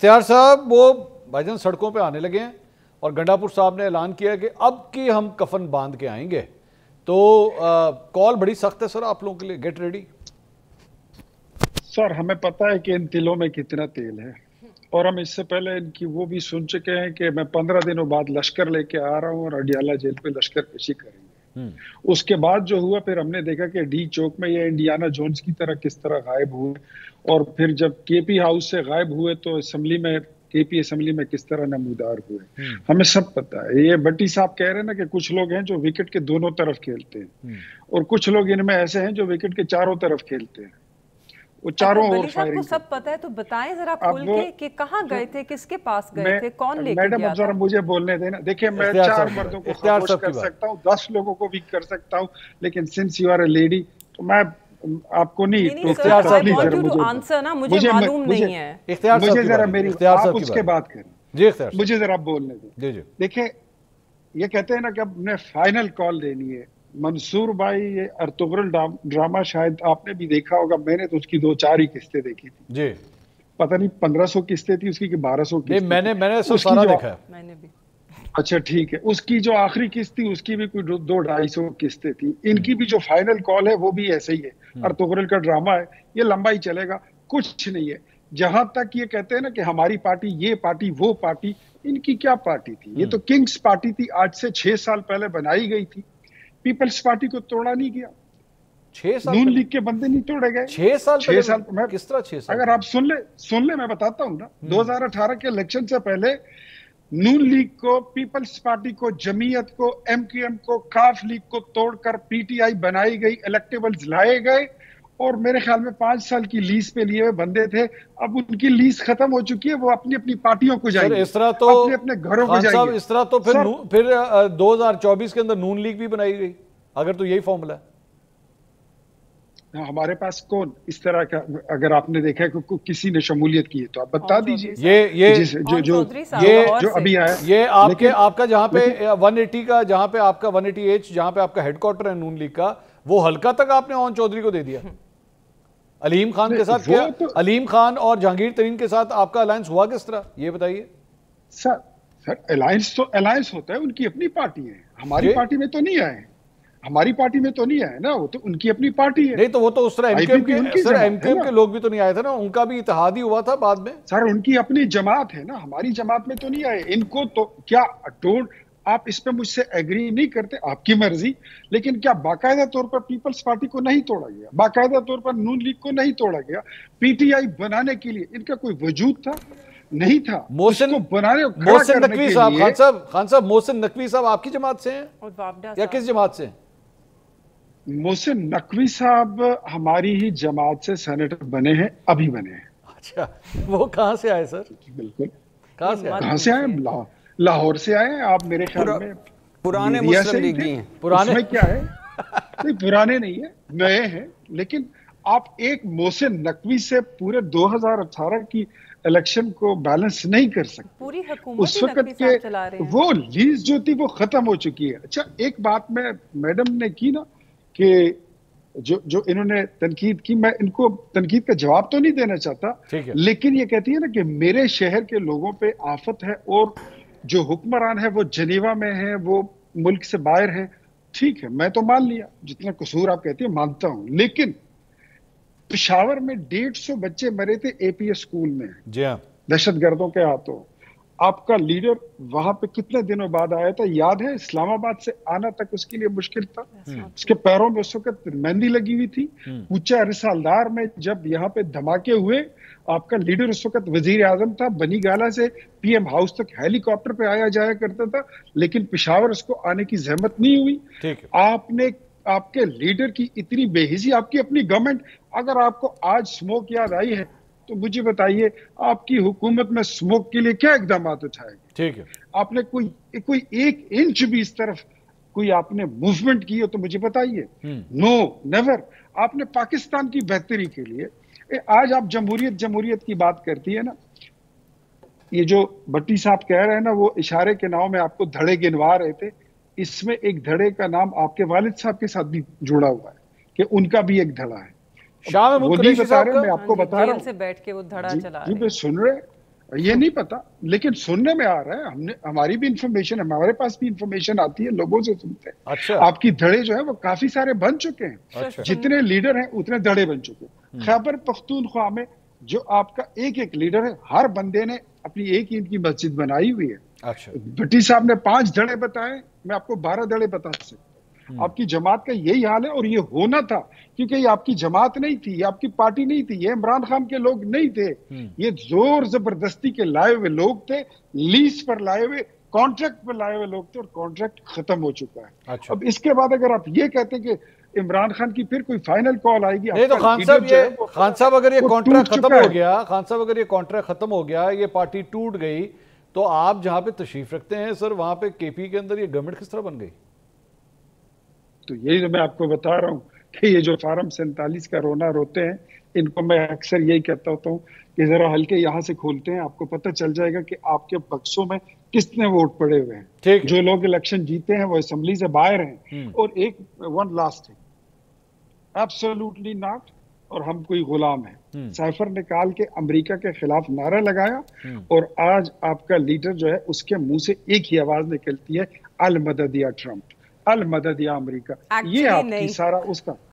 इख्तियार साहब वो भाईजान सड़कों पे आने लगे हैं और गंडापुर साहब ने ऐलान किया कि अब की हम कफन बांध के आएंगे, तो कॉल बड़ी सख्त है सर आप लोगों के लिए, गेट रेडी। सर हमें पता है कि इन तिलों में कितना तेल है और हम इससे पहले इनकी वो भी सुन चुके हैं कि मैं 15 दिनों बाद लश्कर लेके आ रहा हूँ और अडियाला जेल पे लश्कर कशी करेंगे। उसके बाद जो हुआ फिर हमने देखा कि डी चौक में ये इंडियाना जोन्स की तरह किस तरह गायब हुए और फिर जब केपी हाउस से गायब हुए तो असेंबली में केपी असेंबली में किस तरह नमूदार हुए। हमें सब पता है। ये भट्टी साहब कह रहे हैं ना कि कुछ लोग हैं जो विकेट के दोनों तरफ खेलते हैं और कुछ लोग इनमें ऐसे हैं जो विकेट के चारों तरफ खेलते हैं, वो चारों ओर फायरिंग। आपको सब पता है तो बताएं जरा खुल के कि कहां गए थे, किसके पास गए थे, कौन लेके गया था? मैडम जरा मुझे बोलने देना। देखिए मैं 4 मर्दों को खामोश कर सकता हूं, 10 लोगों को भी कर सकता हूं, लेकिन since you are a lady तो मैं आपको नहीं इख्तियार साहब आंसर ना मुझे मालूम नहीं है। इख्तियार साहब मुझे जरा मेरी आप उसके बात करें जी, इख्तियार मुझे जरा बोलने दें। देखिए ये कहते हैं ना कि अब हमने फाइनल कॉल देनी है। मंसूर भाई ये अर्तुगरुल ड्रामा शायद आपने भी देखा होगा, मैंने तो उसकी 2-4 ही किस्तें देखी थी जी। पता नहीं 1500 किस्तें थी उसकी कि 1200 किस्तें। मैंने सब सारा देखा है। मैंने भी। अच्छा ठीक है, उसकी जो आखिरी किस्त थी उसकी भी कोई 200-250 किस्तें थी। इनकी भी जो फाइनल कॉल है वो भी ऐसे ही है। अर्तुगरुल का ड्रामा है, ये लंबा ही चलेगा, कुछ नहीं है। जहां तक ये कहते हैं ना कि हमारी पार्टी, ये पार्टी, वो पार्टी, इनकी क्या पार्टी थी? ये तो किंग्स पार्टी थी, आज से 6 साल पहले बनाई गई थी। पीपल्स पार्टी को तोड़ा नहीं गया, 6 साल नून लीग के बंदे नहीं तोड़े गए। 6 साल मैं किस तरह 6 साल? अगर आप सुन ले मैं बताता हूँ ना। 2018 के इलेक्शन से पहले नून लीग को, पीपल्स पार्टी को, जमीयत को, एमक्यूएम को, काफ लीग को तोड़कर पीटीआई बनाई गई, इलेक्टेबल्स लाए गए और मेरे ख्याल में 5 साल की लीज पे लिए हुए बंदे थे। अब उनकी लीज खत्म हो चुकी है, वो अपनी अपनी पार्टियों को जाएंगे, इस तरह तो अपने अपने घरों को जाएंगे। इस तरह तो फिर 2024 के अंदर नून लीग भी बनाई गई, अगर तो यही फॉर्मूला है। हमारे पास कौन इस तरह का, अगर आपने देखा है कि किसी ने शमूलियत की है तो आप बता दीजिए। ये जो अभी आया, ये आपका जहां पे 180 का, जहां पे आपका 180H, जहां पे आपका हेडक्वार्टर है नून लीग का, वो हल्का तक आपने ओन चौधरी को दे दिया। अलीम खान के साथ क्या तो, अलीम खान और जहांगीर तरीन के साथ आपका अलायंस हुआ किस तरह, ये बताइए। सर अलायंस तो अलायंस होता है, उनकी अपनी पार्टी है, हमारी पार्टी में तो नहीं आए, हमारी पार्टी में तो नहीं आए ना, वो तो उनकी अपनी पार्टी है। नहीं तो वो तो उस तरह एमकेएम के लोग भी तो नहीं आए थे ना, उनका भी इत्तेहाद ही हुआ था बाद में। सर उनकी अपनी जमात है ना, हमारी जमात में तो नहीं आए। इनको तो क्या डोंट, आप इस पे मुझसे एग्री नहीं करते, आपकी मर्जी, लेकिन क्या बाकायदा तौर पर पीपल्स पार्टी को नहीं तोड़ा गया? बाकायदा तौर पर नून लीग को नहीं तोड़ा गया? पीटीआई बनाने के लिए इनका कोई वजूद था? नहीं था। मोहसिन नकवी साहब, खान साहब मोहसिन नकवी साहब आपकी जमात से हैं या किस जमात से? मोहसिन नकवी साहब हमारी ही जमात से सेनेटर बने हैं, अभी बने हैं। अच्छा, वो कहां से आए सर? बिल्कुल, कहां से आए? लाहौर से आए। आप मेरे ख्याल में पुराने मुस्लिम लीगी हैं। पुराने उसमें क्या है? नहीं पुराने नहीं है, नए हैं। लेकिन आप एक मोहसिन नकवी से पूरे 2018 की इलेक्शन को बैलेंस नहीं कर सकते। पूरी हुकूमत उस वक्त के वो लीज जो थी वो खत्म हो चुकी है। अच्छा एक बात में मैडम ने की ना कि जो इन्होंने तनकीद की, मैं इनको तनकीद का जवाब तो नहीं देना चाहता, लेकिन ये कहती है ना कि मेरे शहर के लोगों पे आफत है और जो हुक्मरान है वो जनीवा में है, वो मुल्क से बाहर है। ठीक है, मैं तो मान लिया, जितना कसूर आप कहती है मानता हूं, लेकिन पेशावर में 150 बच्चे मरे थे एपीएस स्कूल में दहशतगर्दों के हाथों। आपका लीडर वहां पे कितने दिनों बाद आया था, याद है? इस्लामाबाद से आना तक उसके लिए मुश्किल था। उसके पैरों में उस वक्त मेहंदी लगी हुई थी। ऊंचा रिसालदार में जब यहाँ पे धमाके हुए, आपका लीडर उस वक्त वजीर आजम था, बनी गाला से पीएम हाउस तक हेलीकॉप्टर पे आया जाया करता था, लेकिन पेशावर उसको आने की जहमत नहीं हुई। आपने, आपके लीडर की इतनी बेहिसी, आपकी अपनी गवर्नमेंट, अगर आपको आज स्मोक याद आई है तो मुझे बताइए आपकी हुकूमत में स्मोक के लिए क्या इकदाम उठाएगी? ठीक है, आपने कोई 1 इंच भी इस तरफ कोई आपने मूवमेंट की हो तो मुझे बताइए। No, never. आपने पाकिस्तान की बेहतरी के लिए, आज आप जमहूरियत की बात करती है ना, ये जो भट्टी साहब कह रहे हैं ना, वो इशारे के नाम में आपको धड़े गिनवा रहे थे। इसमें एक धड़े का नाम आपके वालिद साहब के साथ भी जुड़ा हुआ है कि उनका भी एक धड़ा है। शाह महमूद कुरैशी साहब का, मैं आपको बता रहा हूं से बैठ के वो धड़ा चला जी, सुन रहे ये नहीं पता, लेकिन सुनने में आ रहा है, हमने हमारी भी इंफॉर्मेशन है, हमारे पास भी इंफॉर्मेशन आती है, लोगों से सुनते हैं। अच्छा। आपकी धड़े जो है वो काफी सारे बन चुके हैं। अच्छा। जितने लीडर हैं उतने धड़े बन चुके हैं। खैबर पख्तूनख्वा में जो आपका एक एक लीडर है, हर बंदे ने अपनी एक ईंट की मस्जिद बनाई हुई है। अच्छा। भट्टी साहब ने 5 धड़े बताए, मैं आपको 12 धड़े बता सकता हूँ। आपकी जमात का यही हाल है, और ये होना था, क्योंकि ये आपकी जमात नहीं थी, ये आपकी पार्टी नहीं थी, ये इमरान खान के लोग नहीं थे, ये जोर जबरदस्ती के लाए हुए लोग थे, लीज पर लाए हुए, कॉन्ट्रैक्ट पर लाए हुए लोग थे, और कॉन्ट्रैक्ट खत्म हो चुका है। अच्छा। अब इसके बाद अगर आप ये कहते हैं कि इमरान खान की फिर कोई फाइनल कॉल आएगी, नहीं तो खान साहब अगर ये कॉन्ट्रैक्ट खत्म हो गया, खान साहब अगर ये कॉन्ट्रैक्ट खत्म हो गया, ये पार्टी टूट गई, तो आप जहां पे तशरीफ रखते हैं सर, वहां पे केपी के अंदर ये गवर्नमेंट किस तरह बन गई? तो यही तो मैं आपको बता रहा हूँ कि ये जो फार्म 47 का रोना रोते हैं, इनको मैं अक्सर यही कहता होता हूँ कि जरा हल्के यहाँ से खोलते हैं, आपको पता चल जाएगा कि आपके बक्सों में कितने वोट पड़े हुए हैं। जो लोग इलेक्शन जीते हैं वो असेंबली से बाहर हैं। और एक one last thing, absolutely not, और हम कोई गुलाम है। साइफर निकाल के अमेरिका के खिलाफ नारा लगाया, और आज आपका लीडर जो है उसके मुंह से एक ही आवाज निकलती है, अल मदद या ट्रंप, अल मदद या अमेरिका। ये आपकी सारा उसका